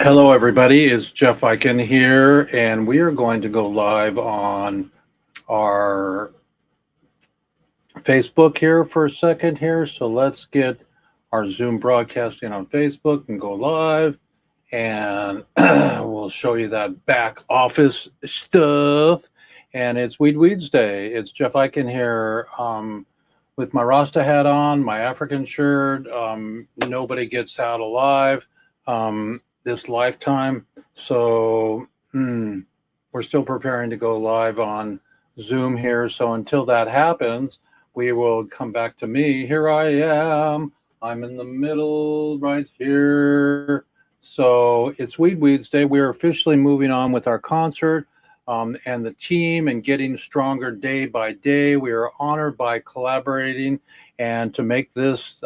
Hello, everybody. It's Jeff Eichen here, and we are going to go live on our Facebook here for a second here. So let's get our Zoom broadcasting on Facebook and go live, and we'll show you that back office stuff. And it's Weeds Day. It's Jeff Eichen here with my Rasta hat on, my African shirt. Nobody gets out alive. This lifetime. So we're still preparing to go live on Zoom here. So until that happens, we will come back to me. Here I am. I'm in the middle right here. So it's Weeds Day. We're officially moving on with our concert and the team and getting stronger day by day. We are honored by collaborating and to make this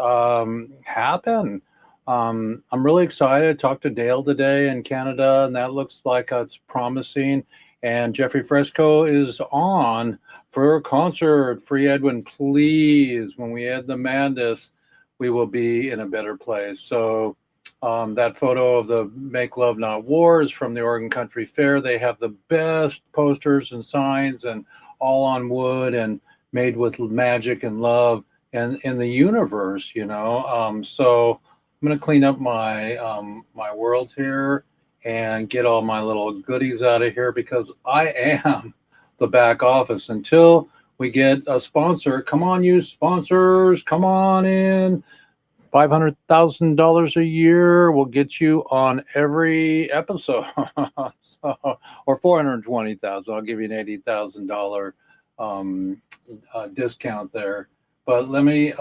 happen. I'm really excited. I talked to Dale today in Canada, and that looks like it's promising. And Jeffrey Fresco is on for a concert. Free Edwin, please. When we add the madness, we will be in a better place. So that photo of the Make Love Not War is from the Oregon Country Fair. They have the best posters and signs, and all on wood and made with magic and love and in the universe, you know. So I'm going to clean up my my world here and get all my little goodies out of here because I am the back office until we get a sponsor. Come on, you sponsors, come on in. $500,000 a year will get you on every episode. Or 420,000. I'll give you an $80,000 discount there. But let me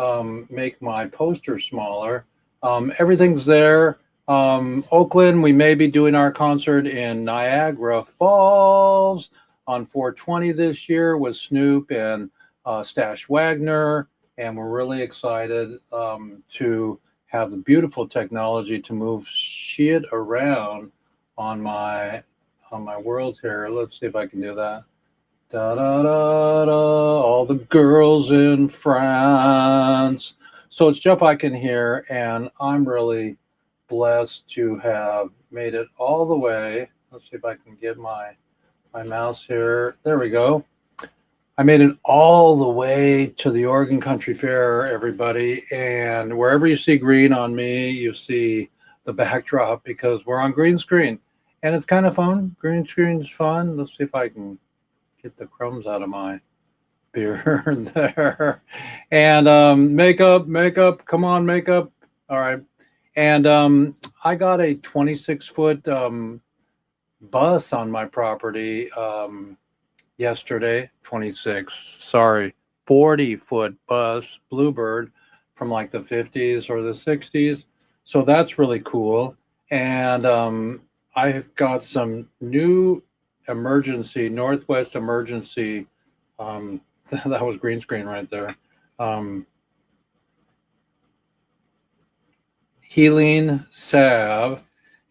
make my poster smaller. Everything's there. Oakland, we may be doing our concert in Niagara Falls on 420 this year with Snoop and Stash Wagner. And we're really excited to have the beautiful technology to move shit around on my world here. Let's see if I can do that. Da da da da. All the girls in France. So it's Jeff Eichen here, and I'm really blessed to have made it all the way. Let's see if I can get my mouse here. There we go. I made it all the way to the Oregon Country Fair, everybody. And wherever you see green on me, you see the backdrop because we're on green screen. And it's kind of fun. Green screen's fun. Let's see if I can get the crumbs out of my beer there. And makeup, come on, makeup. All right. And I got a 26-foot bus on my property yesterday. 40-foot bus, Bluebird, from like the 50s or the 60s. So that's really cool. And I've got some new Northwest emergency that was green screen right there. Healing salve,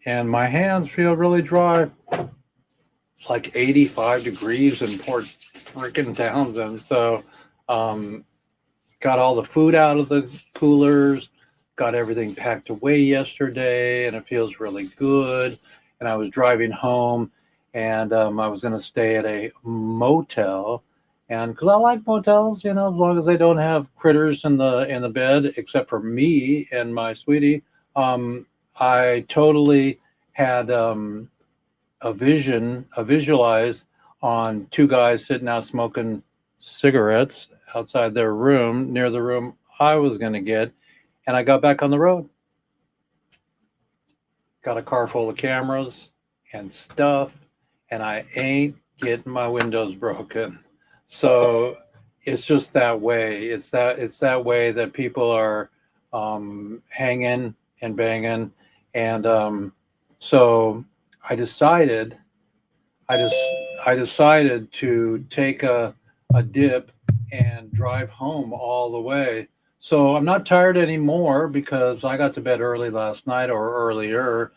and my hands feel really dry. It's like 85 degrees in Port freaking Townsend. So got all the food out of the coolers, got everything packed away yesterday, and it feels really good. And I was driving home, and I was going to stay at a motel. And because I like motels, you know, as long as they don't have critters in the bed, except for me and my sweetie, I totally had a visualize on two guys sitting out smoking cigarettes outside their room, near the room I was going to get, and I got back on the road. Got a car full of cameras and stuff, and I ain't getting my windows broken. So it's just that way. It's that way that people are hanging and banging. And so I decided to take a dip and drive home all the way. So I'm not tired anymore because I got to bed early last night or earlier.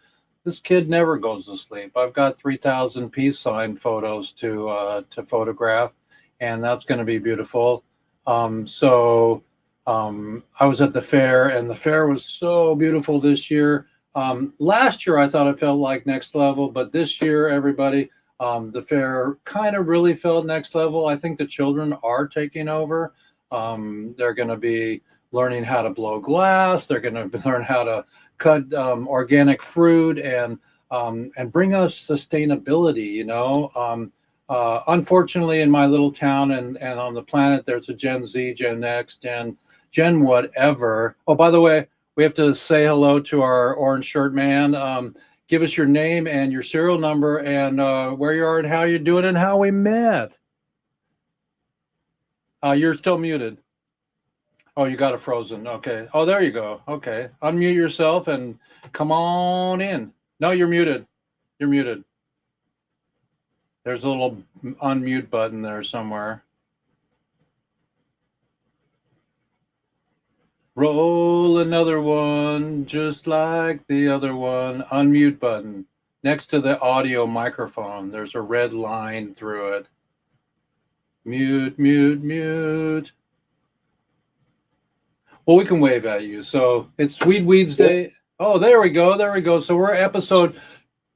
This kid never goes to sleep. I've got 3,000 peace sign photos to photograph, and that's going to be beautiful. I was at the fair, and the fair was so beautiful this year. Last year, I thought it felt like next level, but this year, everybody, the fair kind of really felt next level. I think the children are taking over. They're going to be learning how to blow glass. They're going to learn how to cut organic fruit and bring us sustainability. Unfortunately, in my little town and on the planet, there's a Gen Z, Gen X, Gen whatever. Oh, by the way, we have to say hello to our orange shirt man. Give us your name and your serial number and where you are and how you're doing and how we met. You're still muted. Oh, you got it frozen. Okay. Oh, there you go. Okay. Unmute yourself and come on in. No, you're muted. You're muted. There's a little unmute button there somewhere. Roll another one, just like the other one. Unmute button. Next to the audio microphone, there's a red line through it. Mute, mute, mute. Well, we can wave at you. So it's Sweet Weeds Day. Oh, there we go. There we go. So we're episode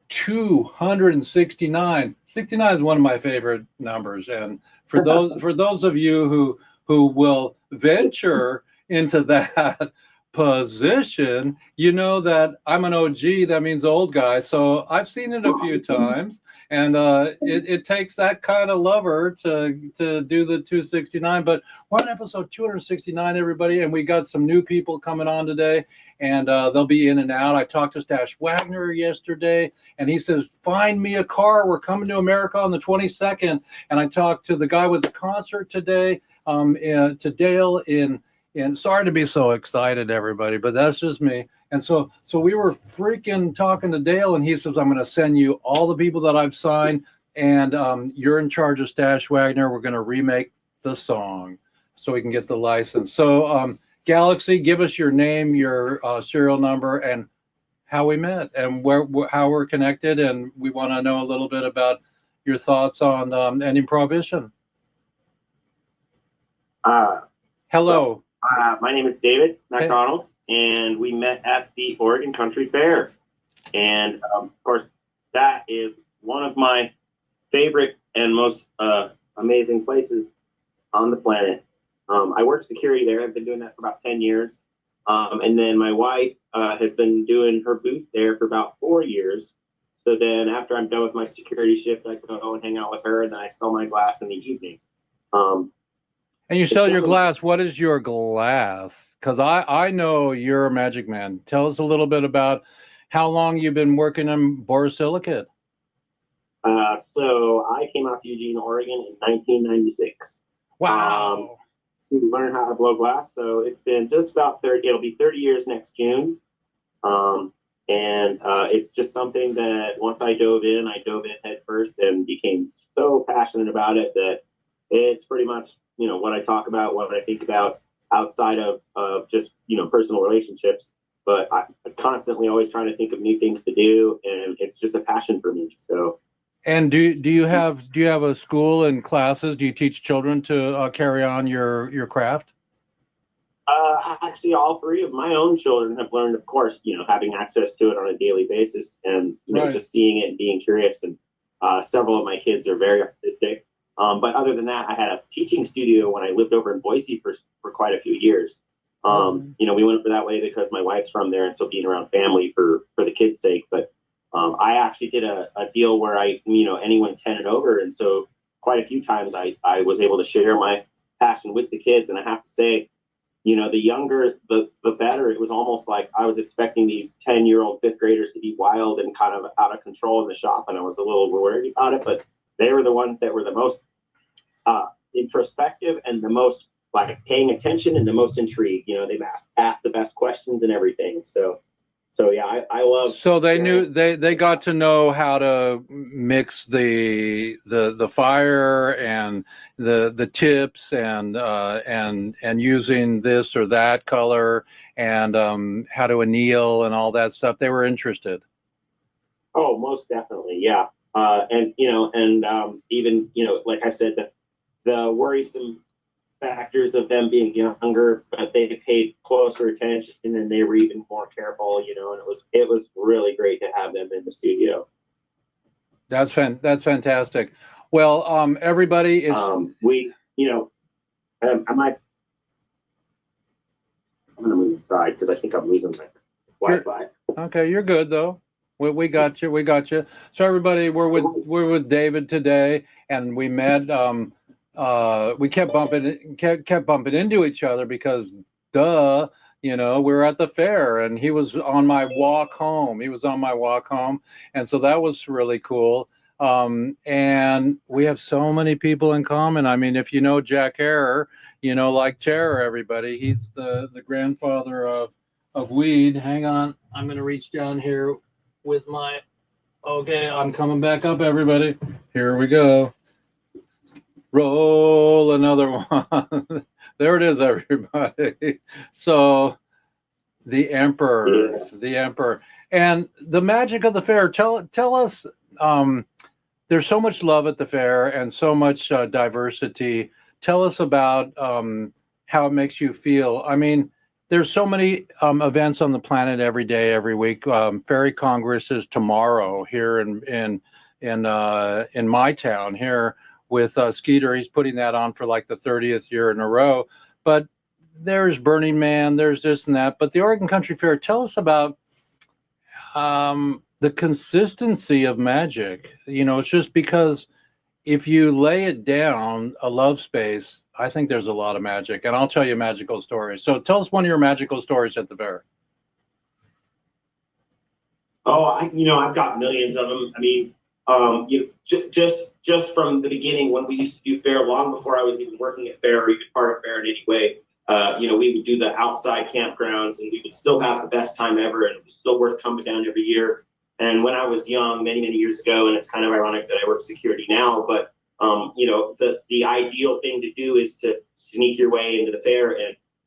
269. 69 is one of my favorite numbers. And for those of you who will venture into that position, you know that I'm an OG. That means old guy. So I've seen it a few times, and it takes that kind of lover to do the 269. But we're on episode 269, everybody, and we got some new people coming on today, and they'll be in and out. I talked to Stash Wagner yesterday, and he says, "Find me a car. We're coming to America on the 22nd." And I talked to the guy with the concert today, to Dale in. And sorry to be so excited, everybody, but that's just me. And so we were freaking talking to Dale, and he says, "I'm going to send you all the people that I've signed, and you're in charge of Stash Wagner. We're going to remake the song so we can get the license." So Galaxy, give us your name, your serial number, and how we met, and how we're connected, and we want to know a little bit about your thoughts on ending prohibition. Hello. My name is David McDonald, and we met at the Oregon Country Fair. And of course, that is one of my favorite and most amazing places on the planet. I work security there. I've been doing that for about 10 years. And then my wife has been doing her booth there for about 4 years. So then after I'm done with my security shift, I go and hang out with her, and then I sell my glass in the evening. And you sell your glass. What is your glass? Because I know you're a magic man. Tell us a little bit about how long you've been working in borosilicate. So I came out to Eugene, Oregon in 1996. Wow. To learn how to blow glass. So it's been just about 30, it'll be 30 years next June. And it's just something that once I dove in head first and became so passionate about it that it's pretty much, what I talk about, what I think about outside of just, personal relationships. But I'm constantly always trying to think of new things to do, and it's just a passion for me. So. And do you have a school and classes? Do you teach children to carry on your craft? Actually, all three of my own children have learned, of course, having access to it on a daily basis, and Right. just seeing it and being curious. And several of my kids are very artistic. But other than that, I had a teaching studio when I lived over in Boise for quite a few years. We went for that way because my wife's from there, and so being around family for the kids' sake. But I actually did a deal where anyone 10 and over, and so quite a few times I was able to share my passion with the kids. And I have to say, the younger, the better. It was almost like I was expecting these 10-year-old fifth graders to be wild and kind of out of control in the shop, and I was a little worried about it. But they were the ones that were the most introspective and the most paying attention and the most intrigued. They've asked the best questions and everything. So yeah, I love. So they knew they got to know how to mix the fire and the tips and using this or that color and how to anneal and all that stuff. They were interested. Oh, most definitely, yeah. Even like I said, the worrisome factors of them being younger, but they paid closer attention and they were even more careful, you know, and it was really great to have them in the studio. That's fantastic. Well, everybody is. We, you know, I'm gonna move inside because I think I'm losing my Wi-Fi. Okay, you're good though. We got you. We got you. So everybody, we're with David today, and we met. We kept bumping into each other because, duh, you know, we were at the fair, and he was on my walk home. And so that was really cool. And we have so many people in common. I mean, if you know Jack Harrer, you know, like Terror, everybody. He's the grandfather of weed. Hang on, I'm gonna reach down here with my. Okay, I'm coming back up, everybody. Here we go. Roll another one. There it is, everybody. So the emperor, and the magic of the fair. Tell us. There's so much love at the fair and so much diversity. Tell us about how it makes you feel. I mean, there's so many events on the planet every day, every week. Fairy Congress is tomorrow here in my town here with Skeeter. He's putting that on for like the 30th year in a row. But there's Burning Man, there's this and that. But the Oregon Country Fair, tell us about the consistency of magic. You know, it's just because if you lay it down, a love space, I think there's a lot of magic, and I'll tell you magical stories. So tell us one of your magical stories at the fair. Oh, I've got millions of them. I mean, just from the beginning when we used to do fair, long before I was even working at fair or even part of fair in any way, we would do the outside campgrounds, and we would still have the best time ever, and it was still worth coming down every year. And when I was young, many, many years ago, and it's kind of ironic that I work security now, but the ideal thing to do is to sneak your way into the fair,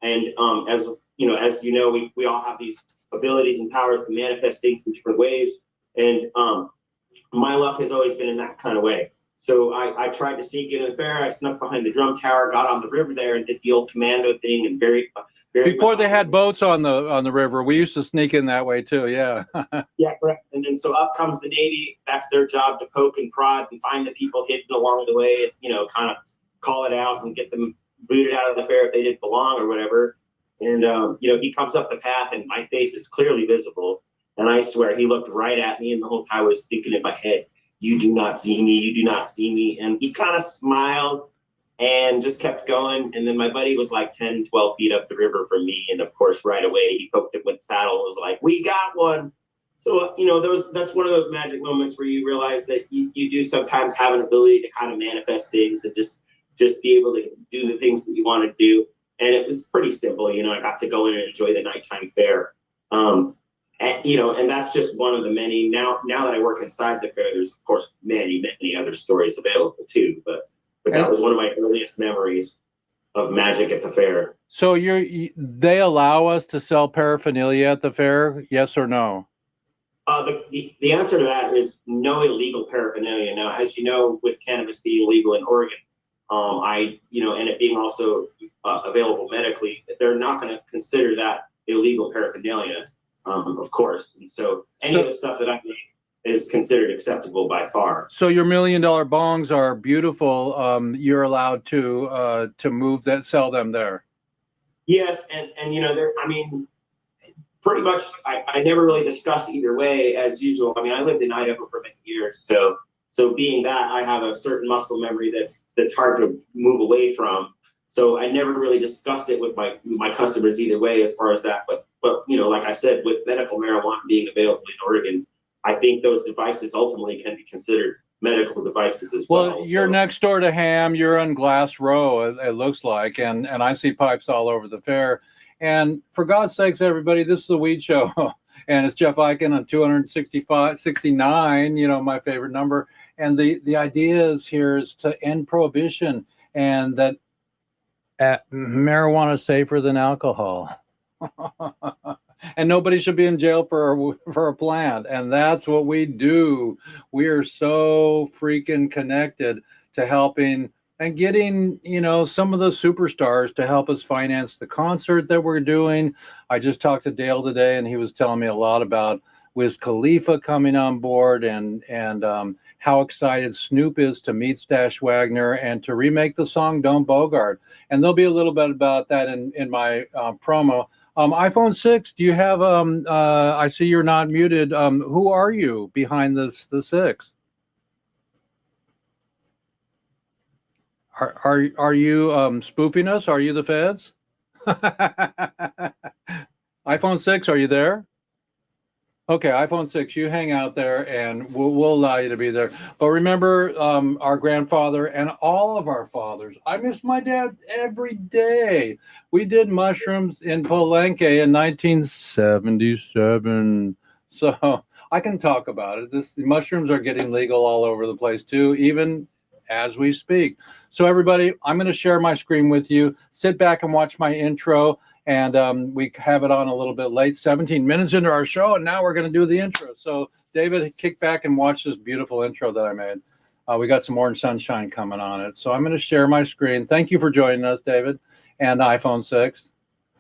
and as you know, we all have these abilities and powers to manifest things in different ways, and my luck has always been in that kind of way. So I tried to sneak into the fair. I snuck behind the drum tower, got on the river there, and did the old commando thing, and very before they had boats on the river, we used to sneak in that way too. Yeah. Yeah, correct. And then so up comes the Navy. That's their job, to poke and prod and find the people hidden along the way, and, kind of call it out and get them booted out of the fair if they didn't belong or whatever. And he comes up the path, and my face is clearly visible. And I swear he looked right at me, and the whole time I was thinking in my head, "You do not see me. You do not see me." And he kind of smiled and just kept going. And then my buddy was like 10, 12 feet up the river from me. And of course, right away, he poked him with the paddle and was like, "We got one." So, that's one of those magic moments where you realize that you do sometimes have an ability to kind of manifest things and just be able to do the things that you want to do. And it was pretty simple. I got to go in and enjoy the nighttime fair. And that's just one of the many. Now that I work inside the fair, there's of course many, many other stories available too. But that was one of my earliest memories of magic at the fair. So they allow us to sell paraphernalia at the fair? Yes or no? The answer to that is no illegal paraphernalia. Now, as you know, with cannabis being legal in Oregon, and it being also available medically, they're not going to consider that illegal paraphernalia, of course. And so any of the stuff that I make is considered acceptable by far. So your $1 million bongs are beautiful. You're allowed to sell them there. Yes, and pretty much I never really discussed either way as usual. I mean, I lived in Idaho for many years, so being that I have a certain muscle memory that's hard to move away from. So I never really discussed it with my customers either way as far as that. But like I said, with medical marijuana being available in Oregon, I think those devices ultimately can be considered medical devices as well. Well, you're next door to Ham. You're on Glass Row, it looks like, and I see pipes all over the fair. And for God's sakes, everybody, this is a weed show, and it's Jeff Eichen on 269. My favorite number. And the idea is here is to end prohibition, and that marijuana is safer than alcohol. And nobody should be in jail for a plant. And that's what we do. We are so freaking connected to helping and getting, some of the superstars to help us finance the concert that we're doing. I just talked to Dale today, and he was telling me a lot about Wiz Khalifa coming on board, and how excited Snoop is to meet Stash Wagner and to remake the song "Don't Bogart." And there'll be a little bit about that in my promo. iPhone 6, do you have? I see you're not muted. Who are you behind the 6? Are you spoofing us? Are you the feds? iPhone 6, are you there? Okay, iPhone 6, you hang out there and we'll allow you to be there. But remember, our grandfather and all of our fathers. I miss my dad every day. We did mushrooms in Palenque in 1977. So I can talk about it. The mushrooms are getting legal all over the place too, even as we speak. So everybody, I'm going to share my screen with you. Sit back and watch my intro. And we have it on a little bit late, 17 minutes into our show, and now we're going to do the intro. So, David, kick back and watch this beautiful intro that I made. We got some orange sunshine coming on it. So I'm going to share my screen. Thank you for joining us, David, and iPhone 6,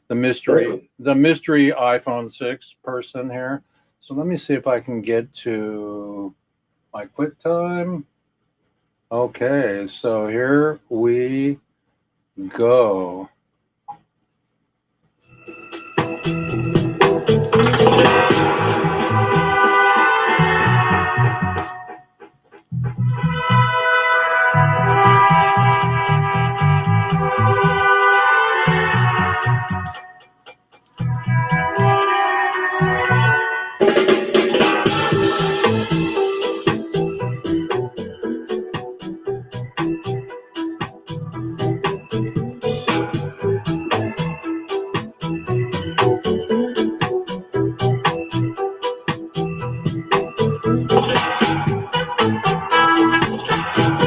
the mystery iPhone 6 person here. So let me see if I can get to my QuickTime. Okay, so here we go.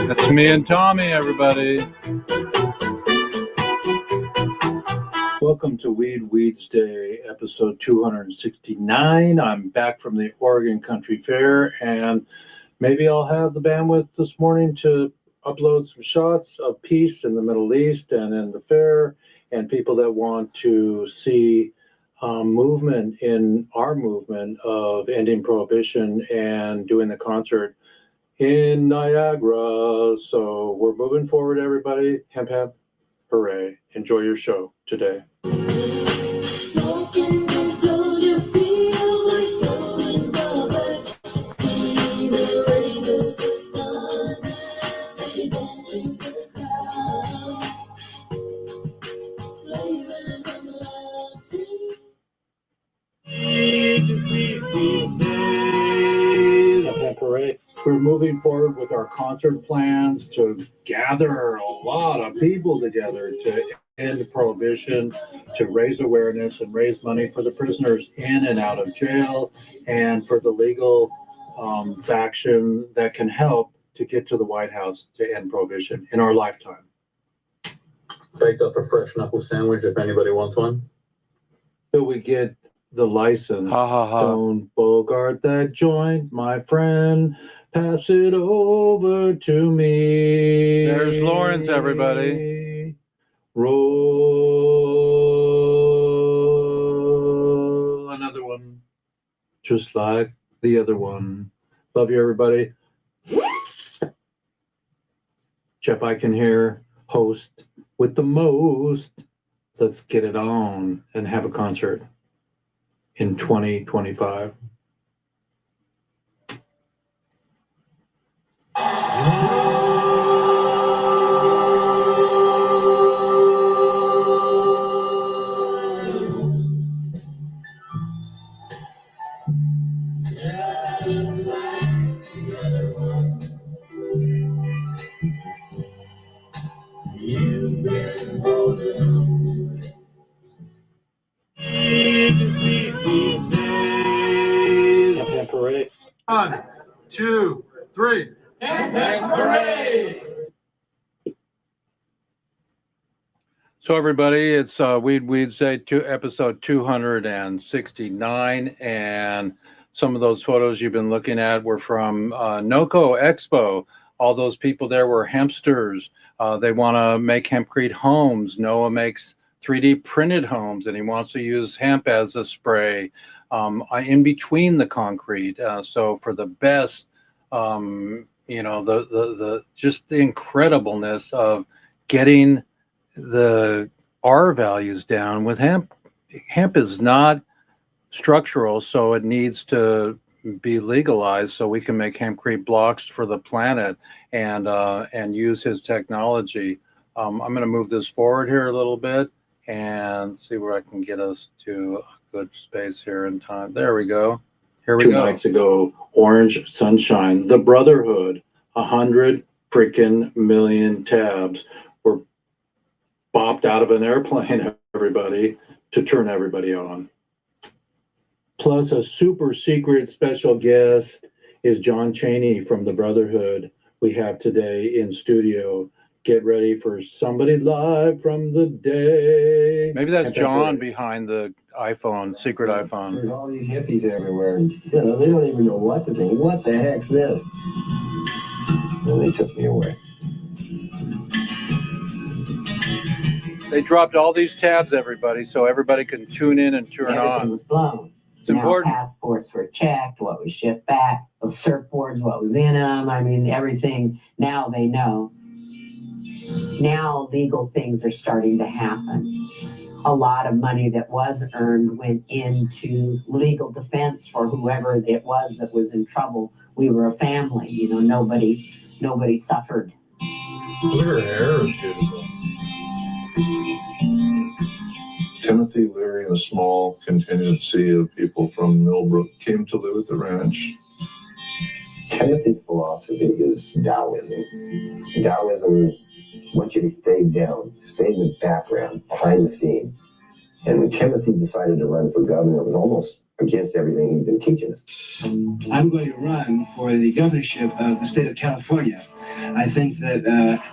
That's me and Tommy, everybody. Welcome to Weeds Day, episode 269. I'm back from the Oregon Country Fair, and maybe I'll have the bandwidth this morning to upload some shots of peace in the Middle East and in the fair, and people that want to see movement in our movement of ending prohibition and doing the concert in Niagara. So we're moving forward, everybody. Hemp, hemp, hooray. Enjoy your show today. We're moving forward with our concert plans to gather a lot of people together to end prohibition, to raise awareness and raise money for the prisoners in and out of jail, and for the legal faction that can help to get to the White House to end prohibition in our lifetime. Baked up a fresh knuckle sandwich if anybody wants one. Till we get the license. Don't bogart that joint, my friend. Pass it over to me. There's Lawrence, everybody. Roll another one, just like the other one. Love you, everybody. Jeff Eichen here, host with the most. Let's get it on and have a concert in 2025. You've been holding on to it. 1, 2, 3. Hooray! So everybody, it's Weeds Day, episode 269, and some of those photos you've been looking at were from NOCO Expo all those people there were hempsters. They want to make hempcrete homes. Noah makes 3D printed homes, and he wants to use hemp as a spray in between the concrete. So for the best, the just the incredibleness of getting the R values down with hemp. Hemp is not structural, so it needs to be legalized so we can make hempcrete blocks for the planet and use his technology. I'm going to move this forward here a little bit and see where I can get us to a good space here in time. There we go. Here we go. 2 nights ago, Orange Sunshine, the Brotherhood, 100 freaking million tabs were bopped out of an airplane, everybody, to turn everybody on. Plus a super secret special guest is John Chaney from the Brotherhood we have today in studio. Get ready for somebody live from the day. Maybe that's John behind the iPhone, secret iPhone. There's all these hippies everywhere, and they don't even know what to think. What the heck's this? And they took me away. They dropped all these tabs, everybody, so everybody can tune in and turn on. Everything was blown. It's important. Passports were checked, what was shipped back, those surfboards, what was in them. I mean, everything. Now they know. Now legal things are starting to happen. A lot of money that was earned went into legal defense for whoever it was that was in trouble. We were a family, nobody suffered. Her hair is beautiful. Timothy Leary and a small contingency of people from Millbrook came to live at the ranch. Timothy's philosophy is Taoism. Taoism wants you to stay down, stay in the background, behind the scene. And when Timothy decided to run for governor, it was almost against everything he'd been teaching us. I'm going to run for the governorship of the state of California. I think that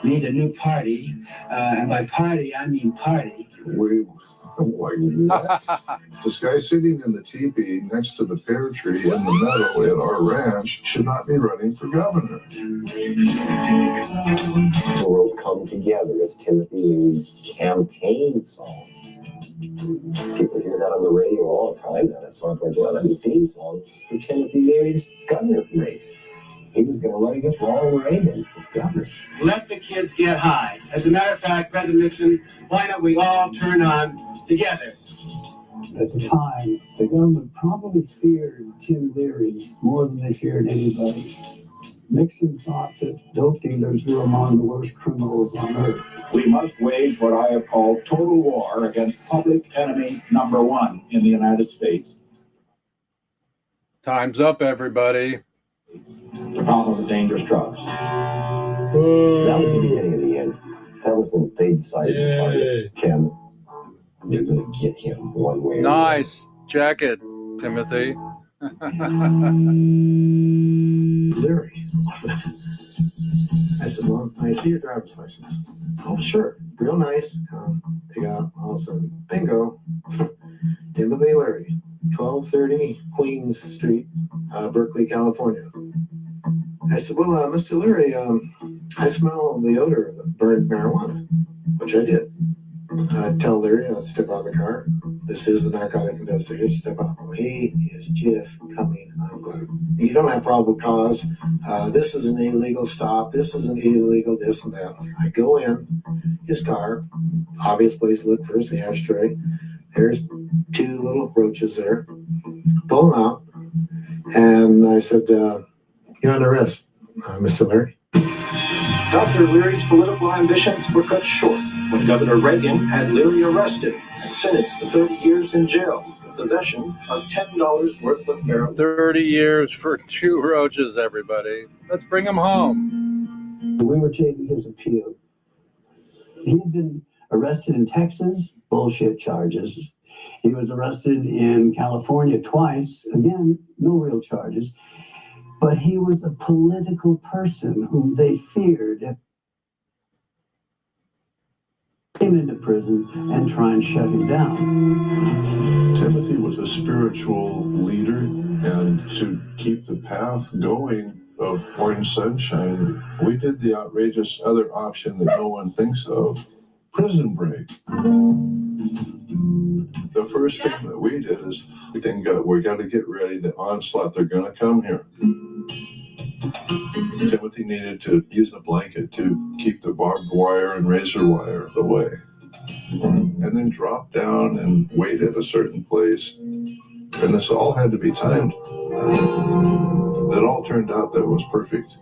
we need a new party, and by party, I mean party. Why would you do that? This guy sitting in the teepee next to the pear tree in the meadow at our ranch should not be running for governor. The world come together as Timothy Leary's campaign song. People hear that on the radio all the time now. That song plays well. That's the theme song for Timothy Leary's governor race. He was going to run against Ronald Reagan as governor. Let the kids get high. As a matter of fact, President Nixon, why don't we all turn on together? At the time, the government probably feared Tim Leary more than they feared anybody. Nixon thought that dope dealers were among the worst criminals on earth. We must wage what I have called total war against public enemy number one in the United States. Time's up, everybody. The problem of dangerous drugs. That was the beginning of the end. That was when they decided to target Tim. They're going to get him one way or the other. Nice jacket, Timothy. Leary. I said, well, I see your driver's license. Oh, sure. Real nice. Pick out all of a sudden. Bingo. Timothy Leary. 1230 Queens Street, Berkeley, California. I said, well, Mr. Leary, I smell the odor of burned marijuana, which I did. I tell Leary, I'll step out of the car. This is the narcotic investigator. Step out. Well, he is just coming unglued. You don't have probable cause. This is an illegal stop. This is an illegal this and that. I go in his car. Obvious place to look first, the ashtray. There's 2 little roaches there. Pull them out. And I said, you're under arrest, Mr. Leary. Dr. Leary's political ambitions were cut short when Governor Reagan had Leary arrested and sentenced to 30 years in jail for possession of $10 worth of marijuana. 30 years for 2 roaches, everybody. Let's bring him home. We were taking his appeal. He had been arrested in Texas, bullshit charges. He was arrested in California twice, again, no real charges. But he was a political person whom they feared. Came into prison and try and shut him down. Timothy was a spiritual leader, and to keep the path going, of Orange Sunshine, we did the outrageous other option that no one thinks of, prison break. The first thing that we did is we got to get ready, the onslaught, they're going to come here. Timothy needed to use a blanket to keep the barbed wire and razor wire away. And then drop down and wait at a certain place. And this all had to be timed. It all turned out that was perfect.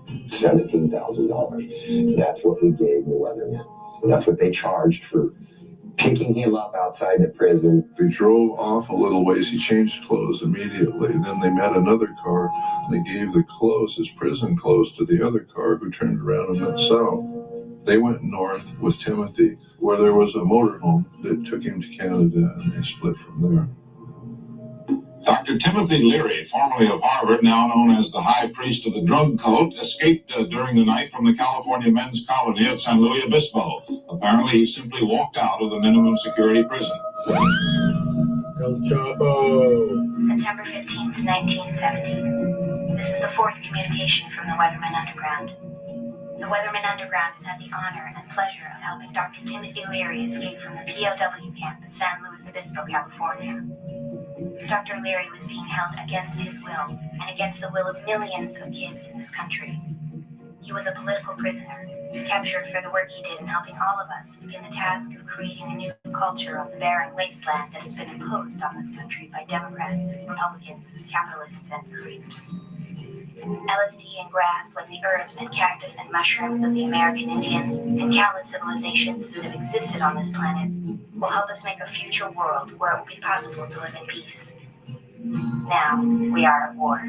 $17,000. That's what we gave the weathermen. That's what they charged for picking him up outside the prison. They drove off a little ways. He changed clothes immediately. Then they met another car. They gave the clothes, his prison clothes, to the other car, who turned around and went south. They went north with Timothy, where there was a motorhome that took him to Canada, and they split from there. Dr. Timothy Leary, formerly of Harvard, now known as the high priest of the drug cult, escaped during the night from the California men's colony of San Luis Obispo. Apparently, he simply walked out of the minimum security prison. El Chapo. September 15th, 1970. This is the fourth communication from the Weatherman Underground. The Weatherman Underground has had the honor and pleasure of helping Dr. Timothy Leary escape from the POW camp in San Luis Obispo, California. Dr. Leary was being held against his will and against the will of millions of kids in this country. He was a political prisoner, captured for the work he did in helping all of us begin the task of creating a new culture of the barren wasteland that has been imposed on this country by Democrats, Republicans, capitalists, and creeps. LSD and grass, like the herbs and cactus and mushrooms of the American Indians and countless civilizations that have existed on this planet, will help us make a future world where it will be possible to live in peace. Now, we are at war.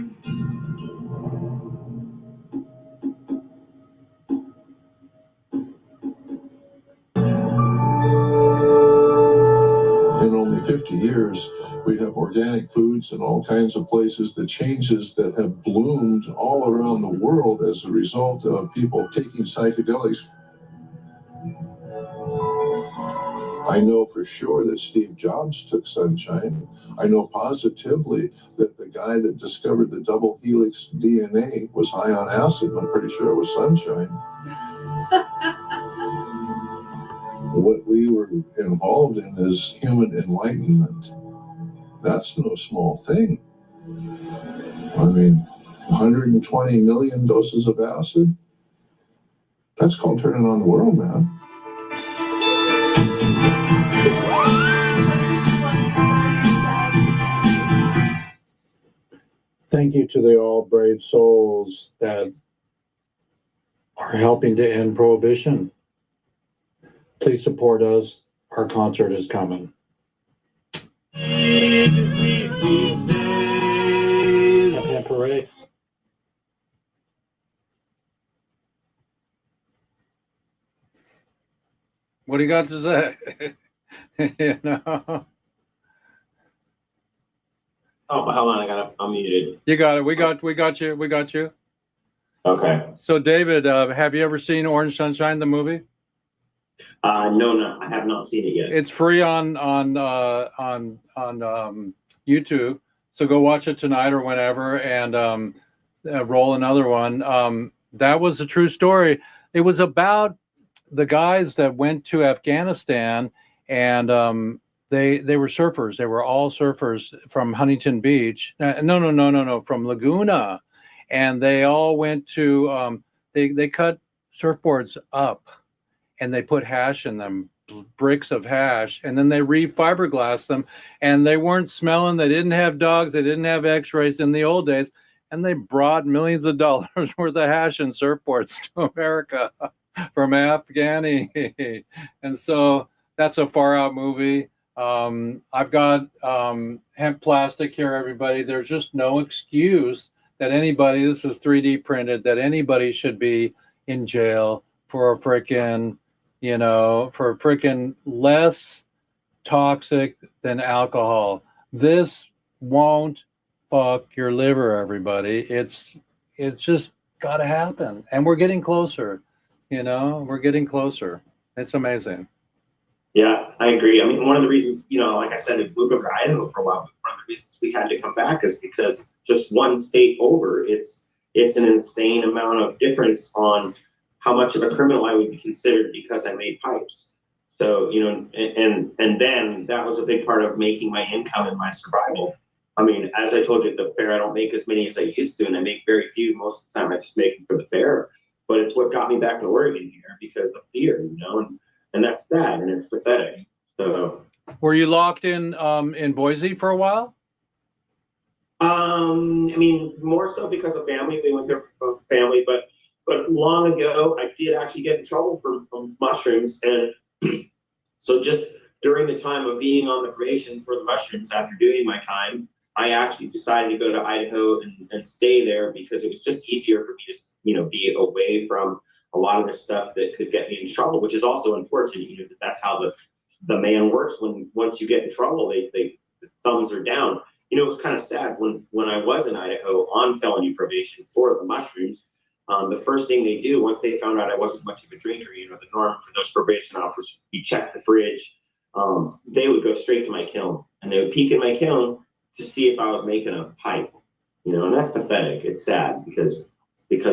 In only 50 years, we have organic foods in all kinds of places, the changes that have bloomed all around the world as a result of people taking psychedelics. I know for sure that Steve Jobs took sunshine. I know positively that the guy that discovered the double helix DNA was high on acid. I'm pretty sure it was sunshine. What we were involved in is human enlightenment. That's no small thing. I mean, 120 million doses of acid? That's called turning on the world, man. Thank you to the all brave souls that are helping to end prohibition. Please support us. Our concert is coming. Happy parade. What do you got to say? You know? Oh, hold on, I got unmuted. You got it. We got you. Okay. So, David, have you ever seen Orange Sunshine, the movie? No, I have not seen it yet. It's free on YouTube. So go watch it tonight or whenever, and roll another one. That was a true story. It was about the guys that went to Afghanistan, and they were surfers. They were all surfers from Huntington Beach. No, from Laguna, and they all went to. They cut surfboards up, and they put hash in them, bricks of hash, and then they re-fiberglassed them, and they weren't smelling. They didn't have dogs. They didn't have x-rays in the old days, and they brought millions of dollars worth of hash and surfboards to America from Afghani. And so that's a far out movie. I've got hemp plastic here, everybody. There's just no excuse that anybody, this is 3D printed, that anybody should be in jail for a frickin', for freaking less toxic than alcohol. This won't fuck your liver, everybody. It's just got to happen. And we're getting closer, we're getting closer. It's amazing. Yeah, I agree. I mean, one of the reasons, like I said, we moved over to Idaho for a while, but one of the reasons we had to come back is because just one state over, it's it's an insane amount of difference on how much of a criminal I would be considered because I made pipes. So, you know, and then that was a big part of making my income and my survival. I mean, as I told you at the fair, I don't make as many as I used to, and I make very few. Most of the time, I just make them for the fair. But it's what got me back to Oregon here because of fear, you know, and that's sad and it's pathetic. So, were you locked in Boise for a while? I mean, more so because of family. They went there for family, but long ago, I did actually get in trouble for mushrooms, and so just during the time of being on the probation for the mushrooms, after doing my time, I actually decided to go to Idaho and stay there because it was just easier for me to, you know, be away from a lot of the stuff that could get me in trouble, which is also unfortunate. You know, that's how the man works. Once you get in trouble, the thumbs are down. You know, it was kind of sad when I was in Idaho on felony probation for the mushrooms. The first thing they do once they found out I wasn't much of a drinker, you know, the norm for those probation officers, you check the fridge. They would go straight to my kiln and they would peek in my kiln to see if I was making a pipe, you know, and that's pathetic. It's sad because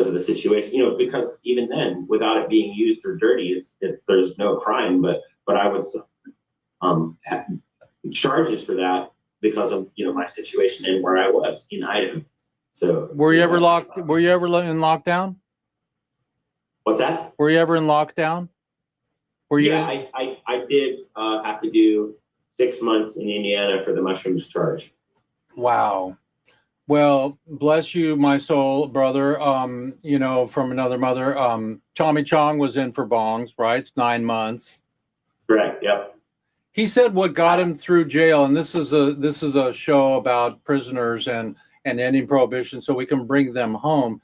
of the situation, you know, because even then, without it being used or dirty, it's there's no crime, but I would have charges for that because of, you know, my situation and where I was in Idaho. So were you ever locked? Were you ever in lockdown? What's that? Were you ever in lockdown? Were you? Yeah, I did have to do 6 months in Indiana for the mushrooms charge. Wow. Well, bless you, my soul, brother. You know, from another mother. Tommy Chong was in for bongs, right? It's 9 months. Correct. Yep. He said what got him through jail, and this is a show about prisoners and ending prohibition, so we can bring them home.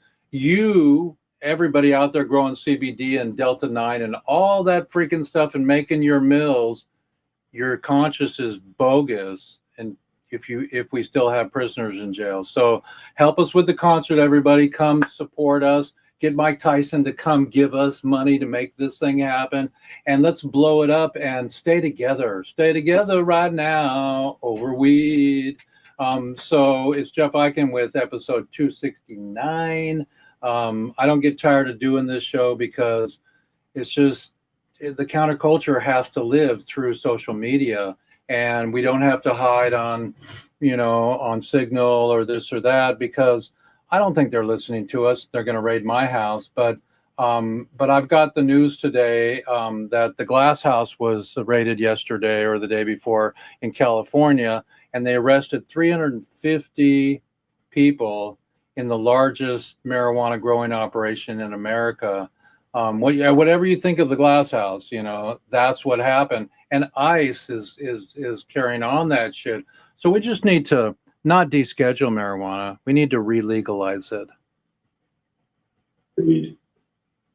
Everybody out there growing CBD and Delta 9 and all that freaking stuff and making your mills, your conscience is bogus. And if we still have prisoners in jail, so help us with the concert, everybody. Come support us. Get Mike Tyson to come give us money to make this thing happen, and let's blow it up and stay together. Stay together right now over weed. So it's Jeff Eichen with episode 269. I don't get tired of doing this show because it's just the counterculture has to live through social media, and we don't have to hide on, you know, on Signal or this or that, because I don't think they're listening to us. They're going to raid my house, but I've got the news today that the Glass House was raided yesterday or the day before in California, and they arrested 350 people in the largest marijuana growing operation in America. Whatever you think of the Glass House, you know, that's what happened. And ICE is carrying on that shit. So we just need to not deschedule marijuana. We need to re-legalize it. Agreed.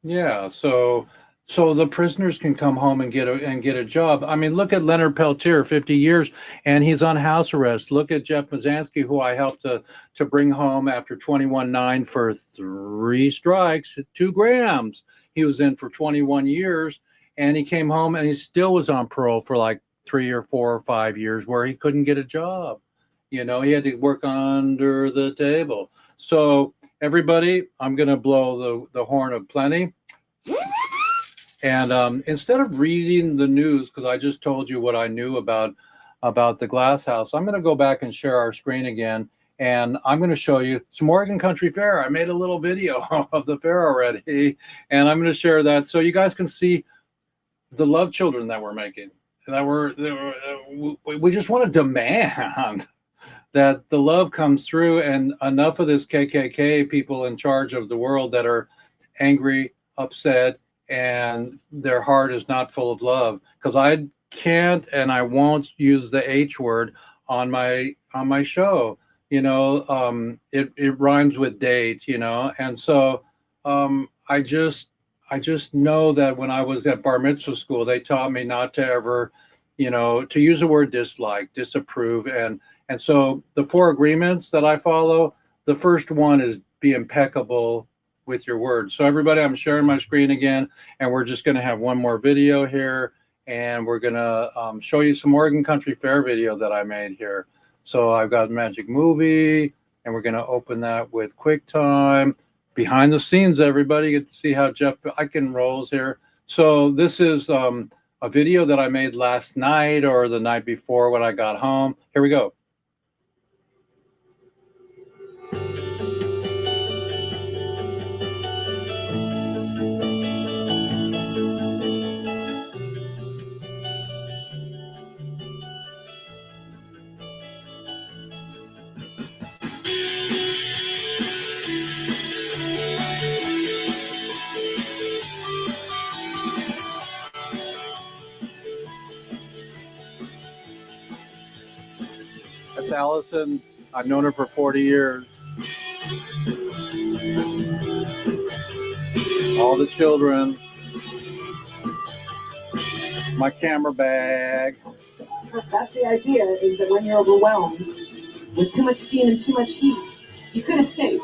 Yeah. So the prisoners can come home and get a job. I mean, look at Leonard Peltier, 50 years, and he's on house arrest. Look at Jeff Mazansky, who I helped to bring home after 21-9 for 3 strikes, 2 grams. He was in for 21 years, and he came home and he still was on parole for like 3 or 4 or 5 years where he couldn't get a job. You know, he had to work under the table. So everybody, I'm going to blow the horn of plenty. And instead of reading the news, because I just told you what I knew about the Glass House, I'm going to go back and share our screen again. And I'm going to show you some Oregon Country Fair. I made a little video of the fair already, and I'm going to share that so you guys can see the love children that we're making. We just want to demand that the love comes through, and enough of this KKK people in charge of the world that are angry, upset, and their heart is not full of love. Because I can't and I won't use the H word on my show. You know, it rhymes with date. You know, and so I just know that when I was at bar mitzvah school, they taught me not to ever, you know, to use the word dislike, disapprove, and so the 4 agreements that I follow, the first one is be impeccable with your words. So everybody, I'm sharing my screen again, and we're just going to have one more video here, and we're going to show you some Oregon Country Fair video that I made here. So I've got Magic Movie, and we're going to open that with QuickTime. behind the scenes, everybody. You get to see how Jeff Eichen rolls here. So this is a video that I made last night or the night before when I got home. Here we go. That's Allison. I've known her for 40 years. All the children. My camera bag. That's the idea, is that when you're overwhelmed with too much steam and too much heat, you could escape,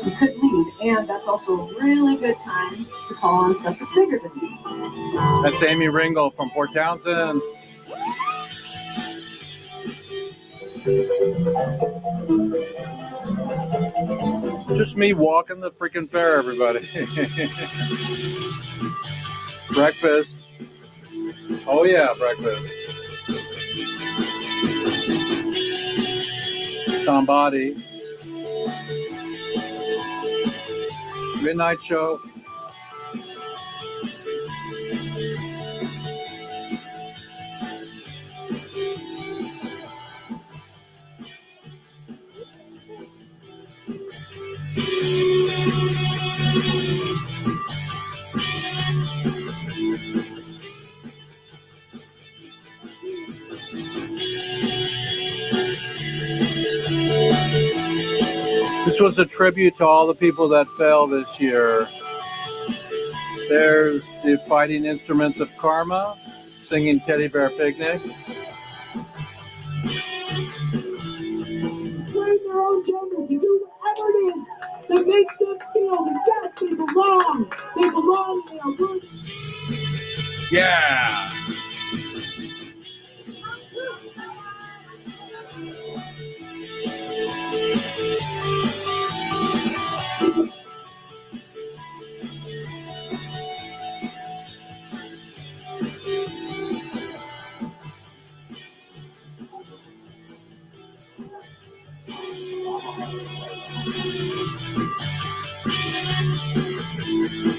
you could leave, and that's also a really good time to call on stuff that's bigger than you. That's Amy Ringo from Port Townsend. Just me walking the freaking fair, everybody. Breakfast. Oh yeah, breakfast. Somebody. Midnight show. This was a tribute to all the people that fell this year. There's the Fighting Instruments of Karma singing Teddy Bear Picnic. Play their own gender to do whatever it is that makes them feel that yes, they belong. They belong and they are good. Yeah.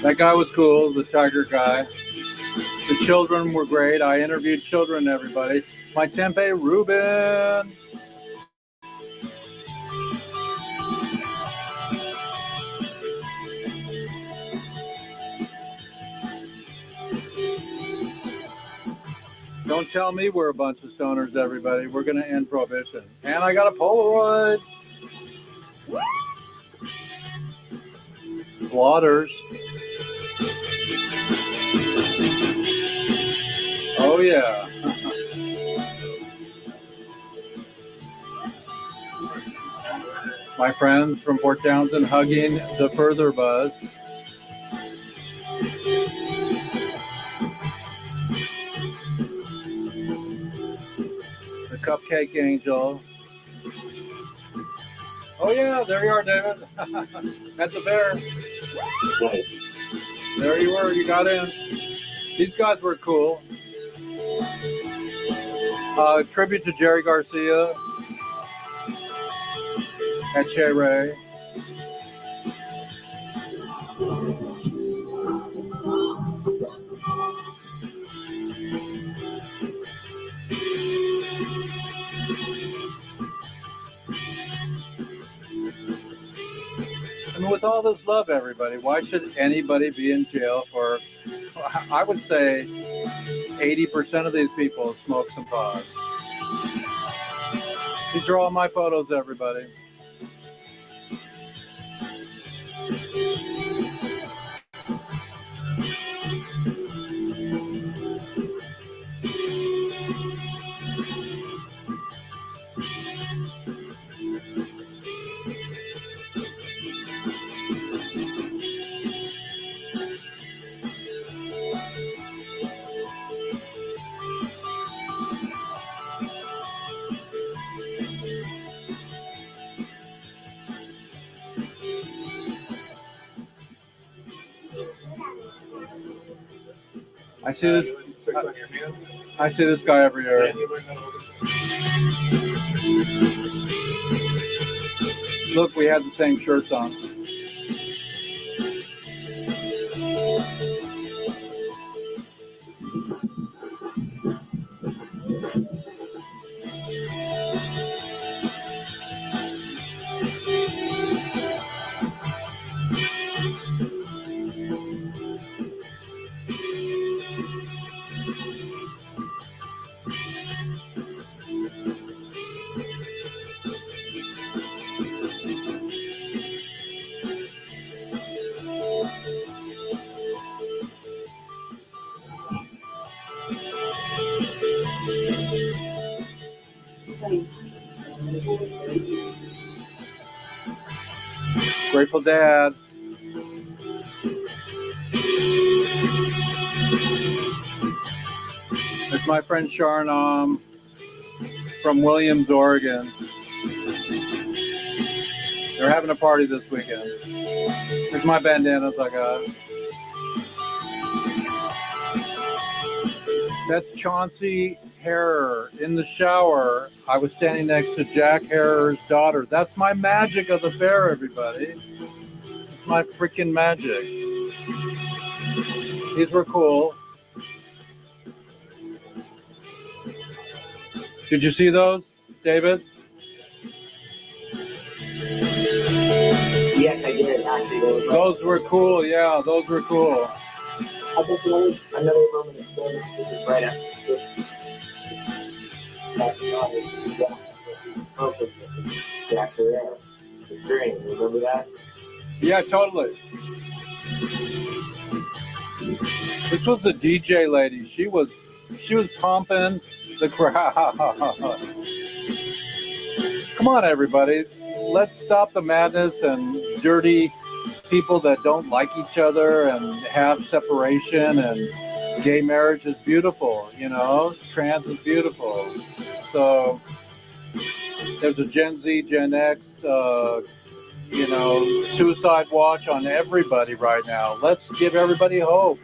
That guy was cool, the tiger guy. The children were great. I interviewed children, everybody. My Tempe Ruben. Don't tell me we're a bunch of stoners, everybody. We're going to end prohibition. And I got a Polaroid. Slaughters. Oh, yeah. My friends from Port Townsend hugging the further bus. The Cupcake Angel. Oh, yeah, there you are, David. At the fair. Nice. There you were. You got in. These guys were cool. Tribute to Jerry Garcia and Shay Ray. I mean, with all this love, everybody, why should anybody be in jail for, I would say, 80% of these people smoke some pot. These are all my photos, everybody. I see this. You like tricks on your hands? I see this guy every year. And you learn how to Look, we had the same shirts on. Grateful Dad. There's my friend Sharnam from Williams, Oregon. They're having a party this weekend. Here's my bandanas I got. That's Chauncey Harrer in the shower. I was standing next to Jack Harrer's daughter. That's my magic of the fair, everybody. It's my freaking magic. These were cool. Did you see those, David? Yes, I did actually. Those were cool. Yeah, those were cool. I guess another moment of fun is right after Jack Herrera, the screen. Remember that? Yeah, totally. This was the DJ lady. She was pumping the crowd. Come on, everybody. Let's stop the madness and dirty people that don't like each other and have separation. And gay marriage is beautiful, you know. Trans is beautiful. So there's a Gen Z, Gen X, suicide watch on everybody right now. Let's give everybody hope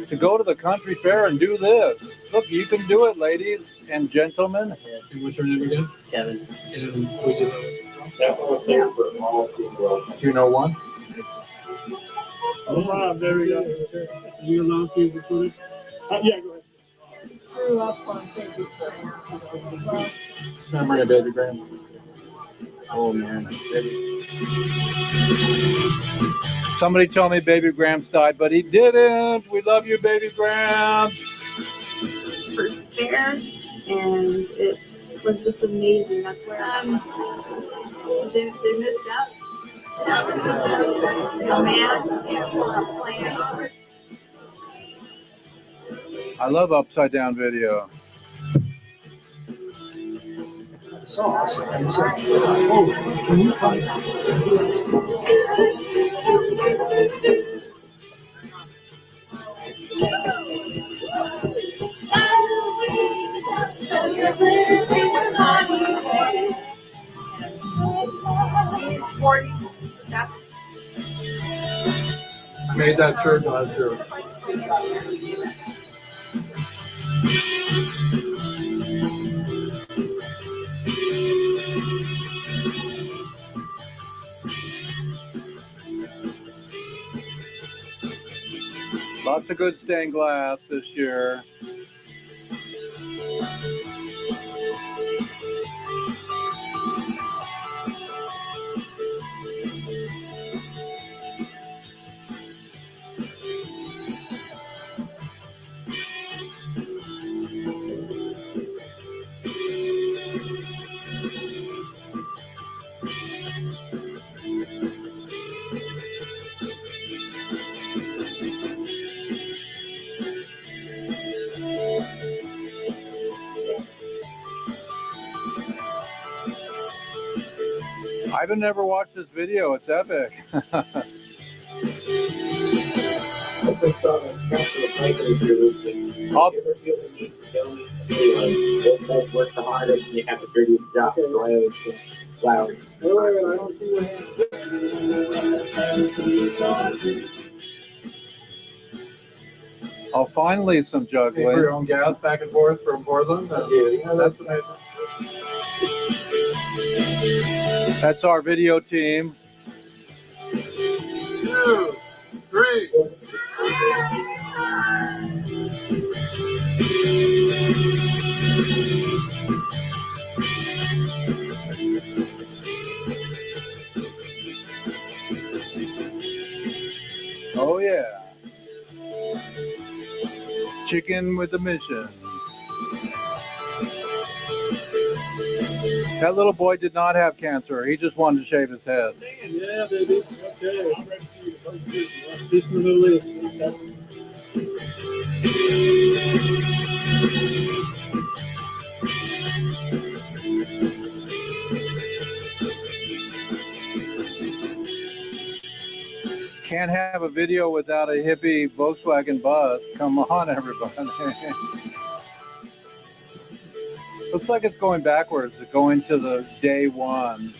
to go to the country fair and do this. Look, you can do it, ladies and gentlemen. And what's your name again? Kevin. And we do those. Yes. Do you know one? Oh, wow, there we go. You allow us to use the footage? Yeah, go ahead. Grew up on Baby Graham. Memory of Baby Graham. Oh man, baby. Somebody told me Baby Gramps died, but he didn't. We love you, Baby Gramps. First fair, and it was just amazing. That's where they missed out. Oh man, I love Upside Down Video. So awesome. And so, oh, can you come? He's 47. I made that shirt last year. Lots of good stained glass this year. I've never watched this video. It's epic. I just saw the Council Recycling Group. If you ever feel the need to donate to anyone, those guys work the hardest and they have the dirtiest job, so I always feel flowery. I don't see your hand. Oh, finally some Pay for your juggling. own gas back and forth from Portland. Yeah, that's amazing. That's our video team. 2, 3. Oh yeah. Chicken with a mission. That little boy did not have cancer. He just wanted to shave his head. Yeah, baby. Okay. I'm ready to see you. Peace in the Middle East. Can't have a video without a hippie Volkswagen bus. Come on, everybody. Looks like it's going backwards. It's going to the day one.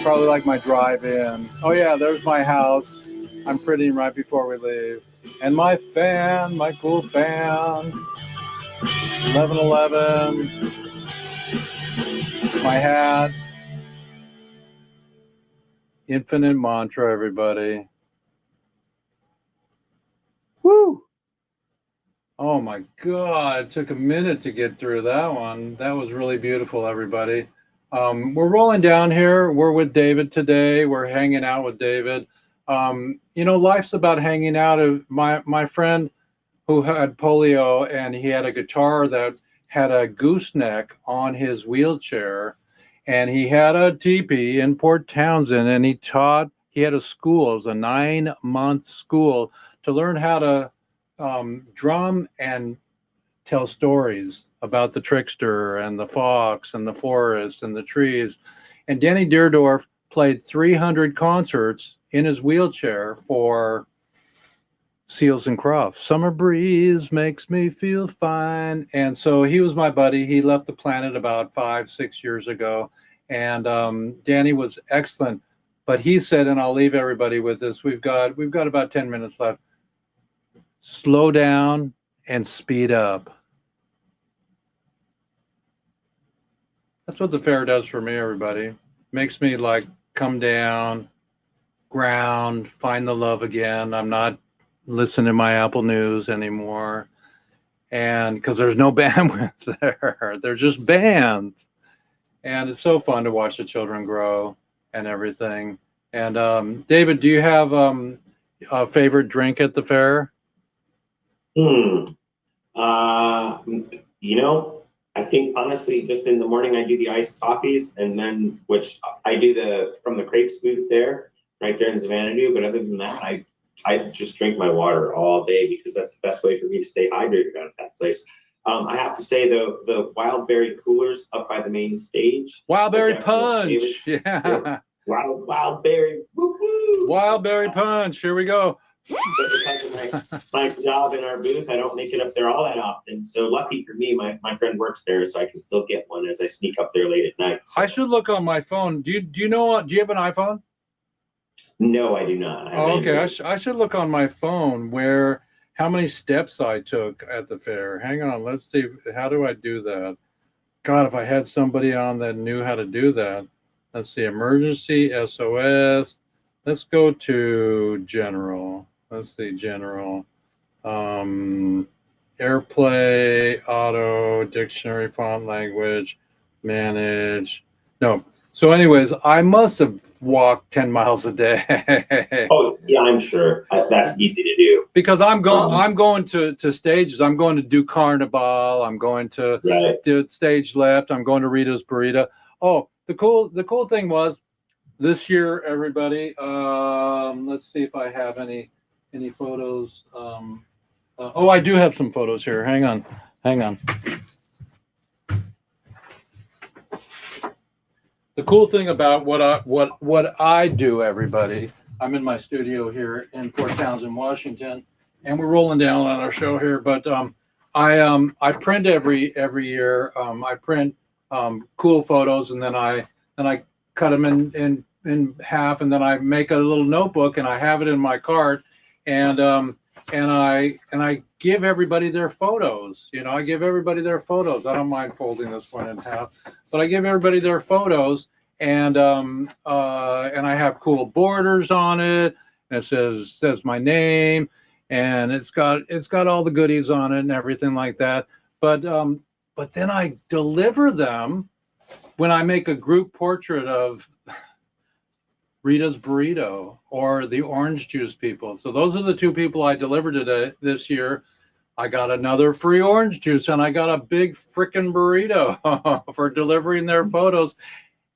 Probably like my drive-in. Oh yeah, there's my house. I'm printing right before we leave. And my fan, my cool fan. 1111. My hat. Infinite mantra, everybody. Woo! Oh my God, it took a minute to get through that one. That was really beautiful, everybody. We're rolling down here. We're with David today. We're hanging out with David. Life's about hanging out. My friend who had polio, and he had a guitar that had a gooseneck on his wheelchair, and he had a teepee in Port Townsend, and he had a school. It was a 9-month school to learn how to drum and tell stories about the trickster and the fox and the forest and the trees. And Danny Deerdorf played 300 concerts in his wheelchair for Seals and Crofts. Summer breeze makes me feel fine. And so he was my buddy. He left the planet about 5-6 years ago. And Danny was excellent. But he said, and I'll leave everybody with this, we've got about 10 minutes left. Slow down and speed up. That's what the fair does for me, everybody. Makes me like come down, ground, find the love again. I'm not listening to my Apple News anymore. And because there's no bandwidth there. They're just bands. And it's so fun to watch the children grow and everything. And David, do you have a favorite drink at the fair? I think honestly, just in the morning, I do the iced coffees, and then which I do from the crepes booth there, right there in Xanadu. But other than that, I just drink my water all day because that's the best way for me to stay hydrated out at that place. I have to say though, the wild berry coolers up by the main stage. Wild berry punch, yeah. Wild berry, woo-woo. Wild berry punch. Here we go. But because of my job in our booth, I don't make it up there all that often. So lucky for me, my friend works there, so I can still get one as I sneak up there late at night. So. I should look on my phone. Do you have an iPhone? No, I do not. Okay, I should look on my phone how many steps I took at the fair. Hang on, let's see. How do I do that? God, if I had somebody on that knew how to do that. Let's see, emergency, SOS. Let's go to general. Let's see, general. AirPlay, auto, dictionary, font language, manage. No. So anyways, I must have walked 10 miles a day. Oh, yeah, I'm sure. That's easy to do. Because I'm going to stages. I'm going to do Carnival. I'm going to do stage left. I'm going to Rita's Burrito. Oh, the cool thing was this year, everybody, let's see if I have any photos. I do have some photos here. Hang on. The cool thing about what I do, everybody, I'm in my studio here in Port Townsend, Washington, and we're rolling down on our show here. But I print every year. I print cool photos, and then I cut them in half, and then I make a little notebook, and I have it in my cart. And and I give everybody their photos. You know, I give everybody their photos. I don't mind folding this one in half, but I give everybody their photos, and I have cool borders on it, and it says my name, and it's got all the goodies on it and everything like that. But then I deliver them when I make a group portrait of Rita's Burrito or the orange juice people. So those are the two people I delivered today this year. I got another free orange juice and I got a big frickin' burrito for delivering their photos.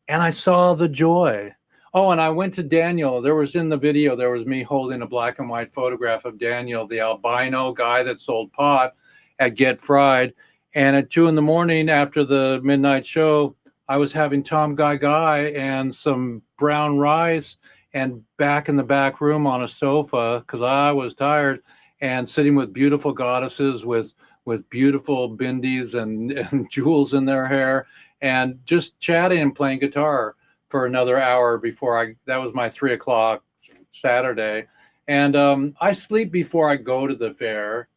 And I saw the joy. Oh, and I went to Daniel. There was in the video, there was me holding a black and white photograph of Daniel, the albino guy that sold pot at Get Fried. And at 2 a.m. after the midnight show, I was having Tom Guy and some brown rice and back in the back room on a sofa because I was tired and sitting with beautiful goddesses with beautiful bindis and jewels in their hair and just chatting and playing guitar for another hour before that was my 3 o'clock Saturday. And I sleep before I go to the fair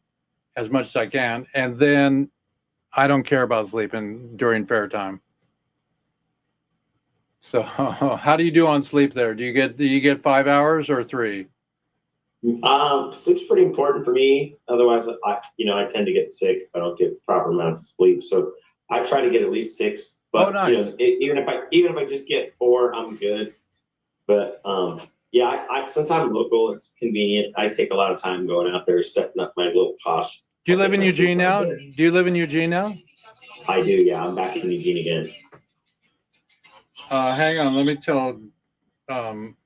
as much as I can. And then I don't care about sleeping during fair time. So how do you do on sleep there? Do you get 5 hours or 3? Sleep's pretty important for me. Otherwise, I tend to get sick if I don't get proper amounts of sleep. So I try to get at least 6. But nice. Even if I just get 4, I'm good. But I since I'm local, it's convenient. I take a lot of time going out there, setting up my little posh. Do you live in Eugene now? I do. Yeah, I'm back in Eugene again. Hang on, let me tell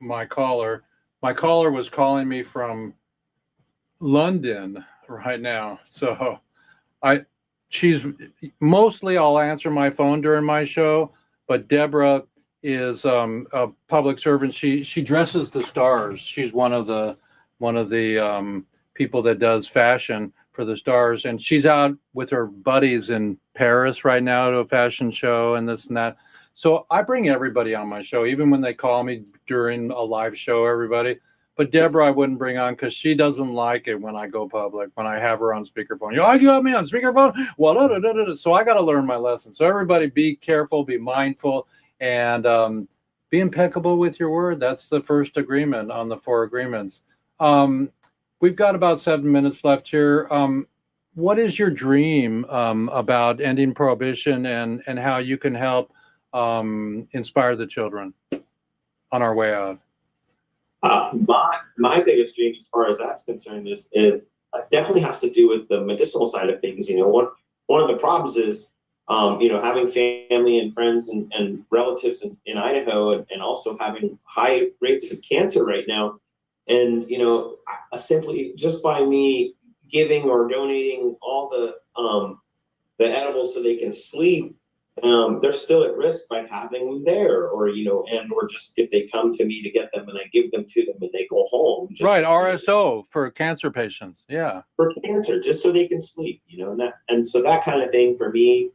my caller. My caller was calling me from London right now. So she's mostly I'll answer my phone during my show, but Deborah is a public servant. She dresses the stars. She's one of the people that does fashion for the stars, and she's out with her buddies in Paris right now to a fashion show and this and that. So I bring everybody on my show, even when they call me during a live show, everybody. But Deborah, I wouldn't bring on because she doesn't like it when I go public, when I have her on speakerphone. You have me on speakerphone? Well, so I got to learn my lesson. So everybody be careful, be mindful, and be impeccable with your word. That's the first agreement on the 4 agreements. We've got about 7 minutes left here. What is your dream about ending prohibition and how you can help inspire the children on our way out? My biggest dream, as far as that's concerned, is definitely has to do with the medicinal side of things. One of the problems is, having family and friends and relatives in Idaho, and also having high rates of cancer right now. And simply just by me giving or donating all the edibles so they can sleep. They're still at risk by having them there, or just if they come to me to get them and I give them to them and they go home. Right, RSO for cancer patients, yeah. For cancer, just so they can sleep, and so that kind of thing for me.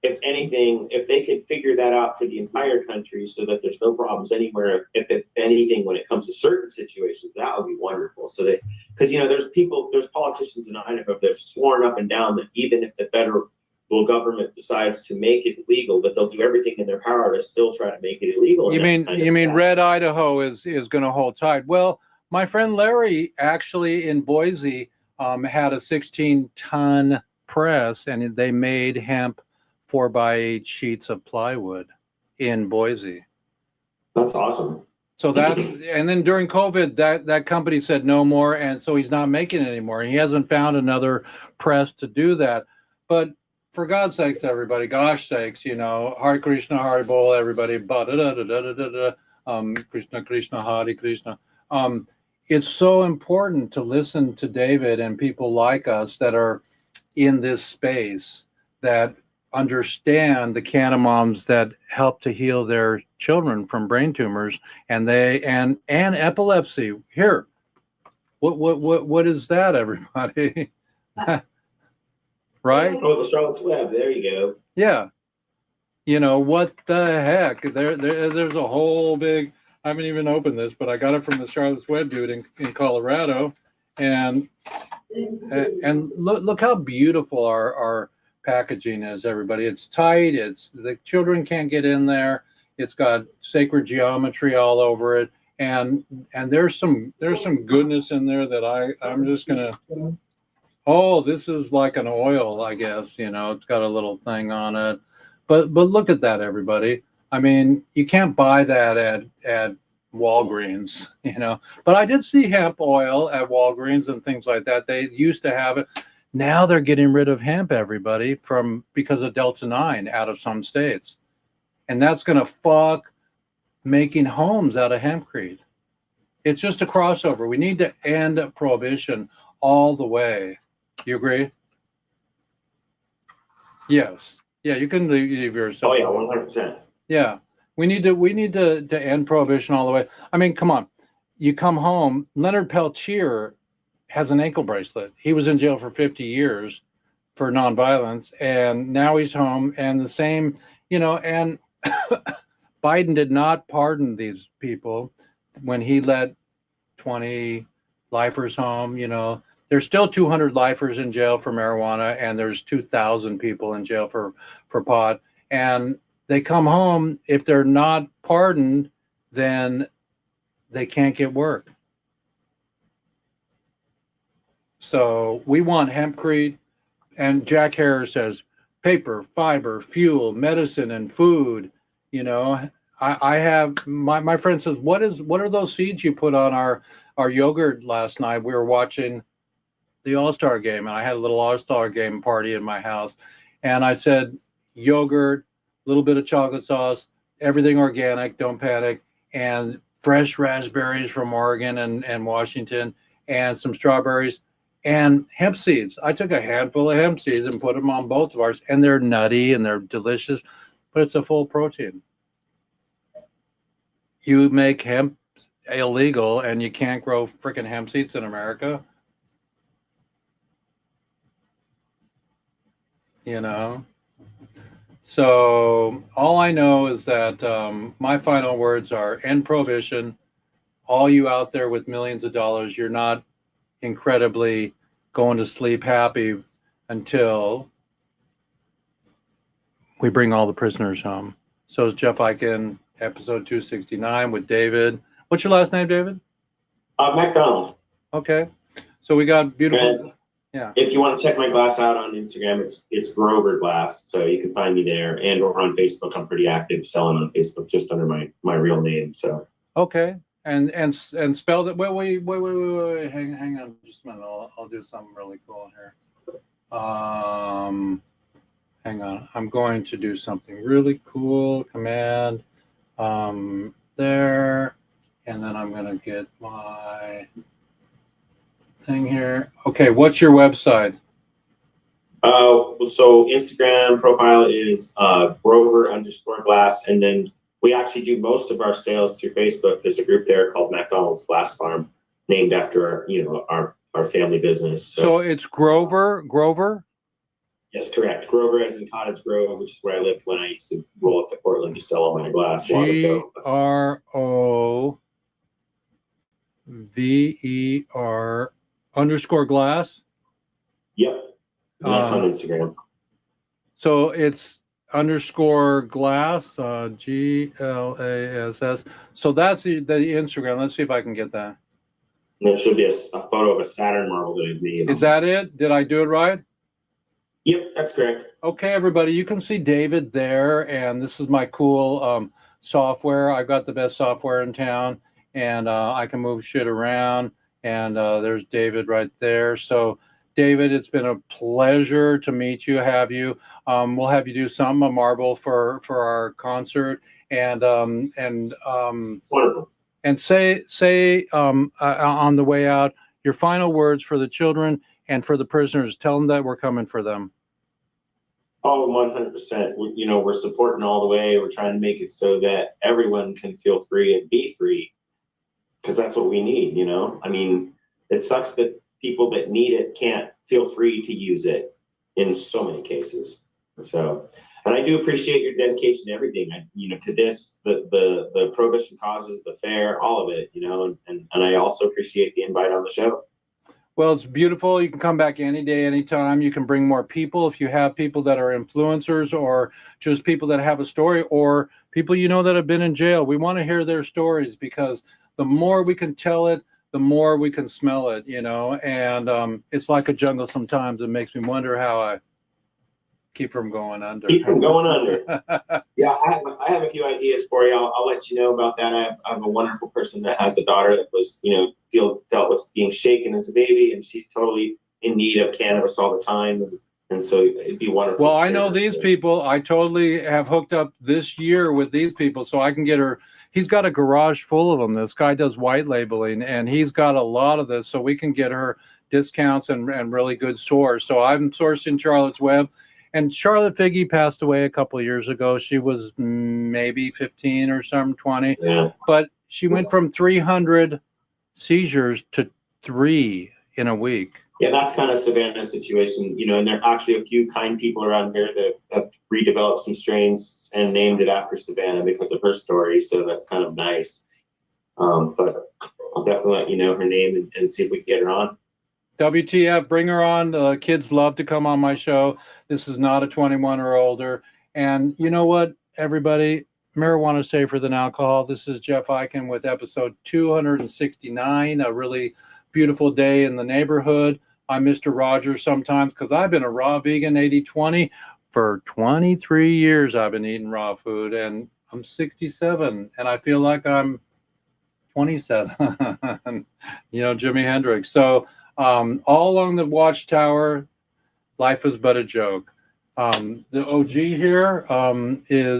If anything, if they could figure that out for the entire country, so that there's no problems anywhere. If anything, when it comes to certain situations, that would be wonderful. So that because there's politicians in Idaho that have sworn up and down that even if the federal government decides to make it legal, that they'll do everything in their power to still try to make it illegal. You mean Red Idaho is going to hold tight? Well, my friend Larry actually in Boise had a 16-ton press, and they made hemp 4x8 sheets of plywood in Boise. That's awesome. So and then during COVID, that company said no more, and so he's not making it anymore. He hasn't found another press to do that. But for God's sakes, everybody, gosh sakes, Hare Krishna, Hare Bol, everybody, Krishna Krishna, Hare Krishna. It's so important to listen to David and people like us that are in this space that understand the Canna moms that help to heal their children from brain tumors and epilepsy. Here, what is that, everybody? Right? Oh, the Charlotte's Web. There you go. Yeah. What the heck? There's a whole big. I haven't even opened this, but I got it from the Charlotte's Web dude in Colorado, and look how beautiful our packaging is, everybody. It's tight. It's the children can't get in there. It's got sacred geometry all over it, and there's some goodness in there that I'm just gonna. Oh, this is like an oil, I guess. You know, it's got a little thing on it, but look at that, everybody. I mean, you can't buy that at Walgreens, you know. But I did see hemp oil at Walgreens and things like that. They used to have it. Now they're getting rid of hemp, everybody, because of Delta 9 out of some states. And that's going to fuck making homes out of hempcrete. It's just a crossover. We need to end prohibition all the way. You agree? Yes. Yeah, you can leave yourself. Oh yeah, 100%. Yeah. We need to end prohibition all the way. I mean, come on. You come home, Leonard Peltier has an ankle bracelet. He was in jail for 50 years for nonviolence, and now he's home, and the same, you know, and Biden did not pardon these people when he let 20 lifers home. You know, there's still 200 lifers in jail for marijuana, and there's 2,000 people in jail for pot. And they come home, if they're not pardoned, then they can't get work. So we want hempcrete. And Jack Harris says paper, fiber, fuel, medicine, and food. You know, I have my friend says, what are those seeds you put on our yogurt last night? We were watching the All-Star game, and I had a little All-Star game party in my house. And I said, yogurt, a little bit of chocolate sauce, everything organic, don't panic, and fresh raspberries from Oregon and Washington, and some strawberries, and hemp seeds. I took a handful of hemp seeds and put them on both of ours, and they're nutty and they're delicious, but it's a full protein. You make hemp illegal and you can't grow freaking hemp seeds in America. You know? So all I know is that my final words are end prohibition. All you out there with millions of dollars, you're not incredibly going to sleep happy until we bring all the prisoners home. So it's Jeff Eichen, episode 269 with David. What's your last name, David? McDonald. Okay. So we got beautiful. And yeah. If you want to check my glass out on Instagram, it's Grover Glass. So you can find me there, and or on Facebook. I'm pretty active selling on Facebook just under my real name. So okay. And spell that. Wait. Hang on just a minute. I'll do something really cool here. Hang on. I'm going to do something really cool. Command there, and then I'm gonna get my thing here. Okay, what's your website? So Instagram profile is Grover_Glass, and then we actually do most of our sales through Facebook. There's a group there called McDonald's Glass Farm, named after our family business. So it's Grover? Yes, Correct. Grover as in Cottage Grove, which is where I lived when I used to roll up to Portland to sell all my glass. GROVER_glass? Yep. And that's on Instagram. So it's _glass, GLASS. So that's the Instagram. Let's see if I can get that. And there should be a photo of a Saturn marble that I've made. Is that it? Did I do it right? Yep, that's correct. Okay, everybody, you can see David there, and this is my cool software. I've got the best software in town, and I can move shit around, and there's David right there. So, David, it's been a pleasure to meet you, have you. We'll have you do a marble for our concert, and wonderful. And say on the way out your final words for the children and for the prisoners. Tell them that we're coming for them. Oh, 100%. We're supporting all the way. We're trying to make it so that everyone can feel free and be free, because that's what we need. I mean, it sucks that people that need it can't feel free to use it in so many cases. So, and I do appreciate your dedication to everything. To this, the prohibition causes, the fair, all of it. And I also appreciate the invite on the show. Well, it's beautiful. You can come back any day, anytime. You can bring more people if you have people that are influencers or just people that have a story or people you know that have been in jail. We want to hear their stories because the more we can tell it, the more we can smell it, you know. And it's like a jungle sometimes. It makes me wonder how I keep from going under. Keep from going under. Yeah, I have a few ideas for you. I'll let you know about that. I have a wonderful person that has a daughter that was, dealt with being shaken as a baby, and she's totally in need of cannabis all the time. And so it'd be wonderful. Well, I know these people. I totally have hooked up this year with these people so I can get her. He's got a garage full of them. This guy does white labeling, and he's got a lot of this, so we can get her discounts and really good source. So I'm sourcing Charlotte's Web. And Charlotte Figge passed away a couple of years ago. She was maybe 15 or something, 20. Yeah. But she went from 300 seizures to 3 in a week. Yeah, that's kind of Savannah's situation, and there are actually a few kind people around here that have redeveloped some strains and named it after Savannah because of her story. So that's kind of nice. But I'll definitely let you know her name and see if we can get her on. WTF, bring her on. Kids love to come on my show. This is not a 21 or older. And you know what, everybody? Marijuana is safer than alcohol. This is Jeff Eichen with episode 269, a really beautiful day in the neighborhood. I'm Mr. Rogers sometimes because I've been a raw vegan 80-20 for 23 years. I've been eating raw food, and I'm 67, and I feel like I'm 27. Jimi Hendrix. So all along the Watchtower, life is but a joke. The OG here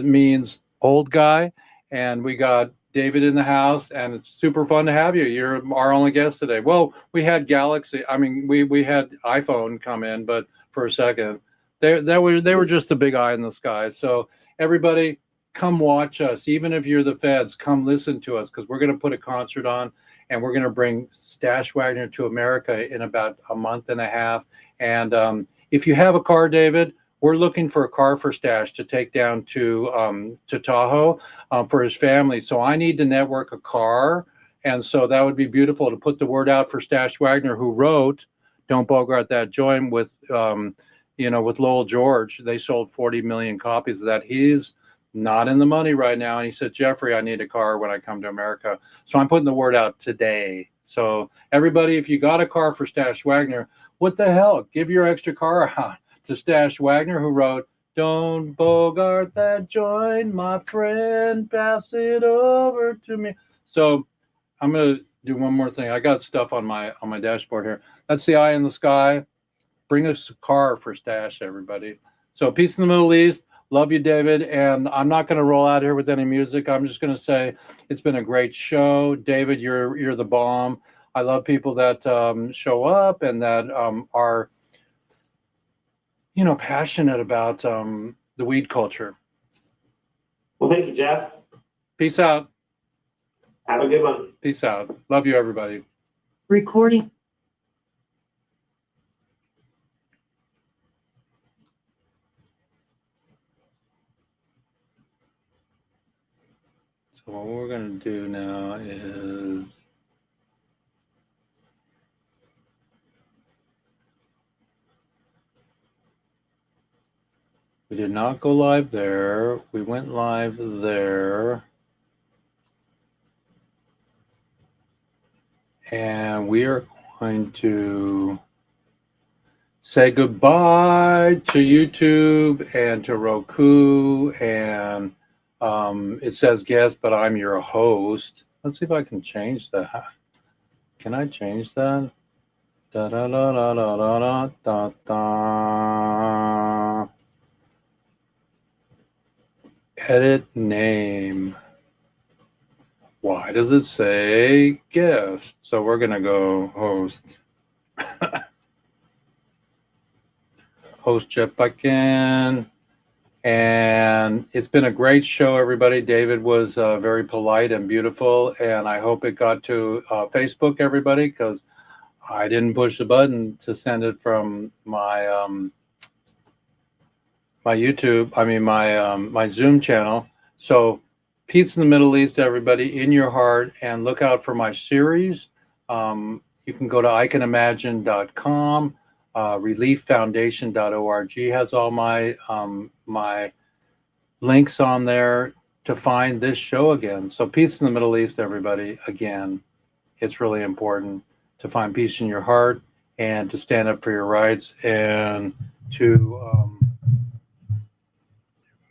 means old guy, and we got David in the house, and it's super fun to have you. You're our only guest today. Well, we had Galaxy. I mean, we had iPhone come in, but for a second, they were just a big eye in the sky. So everybody, come watch us. Even if you're the feds, come listen to us because we're going to put a concert on. And we're going to bring Stash Wagner to America in about a month and a half. And if you have a car, David, we're looking for a car for Stash to take down to Tahoe for his family. So I need to network a car. And so that would be beautiful to put the word out for Stash Wagner, who wrote Don't Bogart That Joint with Lowell George. They sold 40 million copies of that. He's not in the money right now. And he said, Jeffrey, I need a car when I come to America. So I'm putting the word out today. So everybody, if you got a car for Stash Wagner, what the hell? Give your extra car out to Stash Wagner, who wrote, Don't Bogart That Joint, my friend, pass it over to me. So I'm going to do one more thing. I got stuff on my dashboard here. That's the eye in the sky. Bring us a car for Stash, everybody. So peace in the Middle East. Love you, David. And I'm not going to roll out here with any music. I'm just going to say it's been a great show. David, you're the bomb. I love people that show up and that are, passionate about the weed culture. Well, thank you, Jeff. Peace out. Have a good one. Peace out. Love you, everybody. Recording. So what we're going to do now is we did not go live there. We went live there. And we are going to say goodbye to YouTube and to Roku, and it says guest, but I'm your host. Let's see if I can change that. Can I change that? Da da da da da da da da. Edit name. Why does it say guest? So we're gonna go host. Host Jeff Buckin. And it's been a great show, everybody. David was very polite and beautiful, and I hope it got to Facebook, everybody, because I didn't push the button to send it from my my YouTube. I mean my Zoom channel. So peace in the Middle East, everybody, in your heart, and look out for my series. You can go to icanimagine.com. Relieffoundation.org has all my my links on there to find this show again. So peace in the Middle East, everybody. Again, it's really important to find peace in your heart and to stand up for your rights and to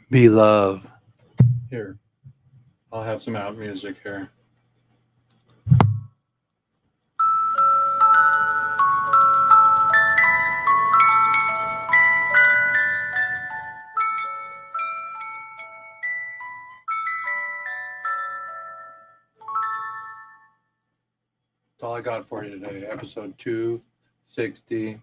be love. Here, I'll have some out music here. That's all I got for you today. Episode 269.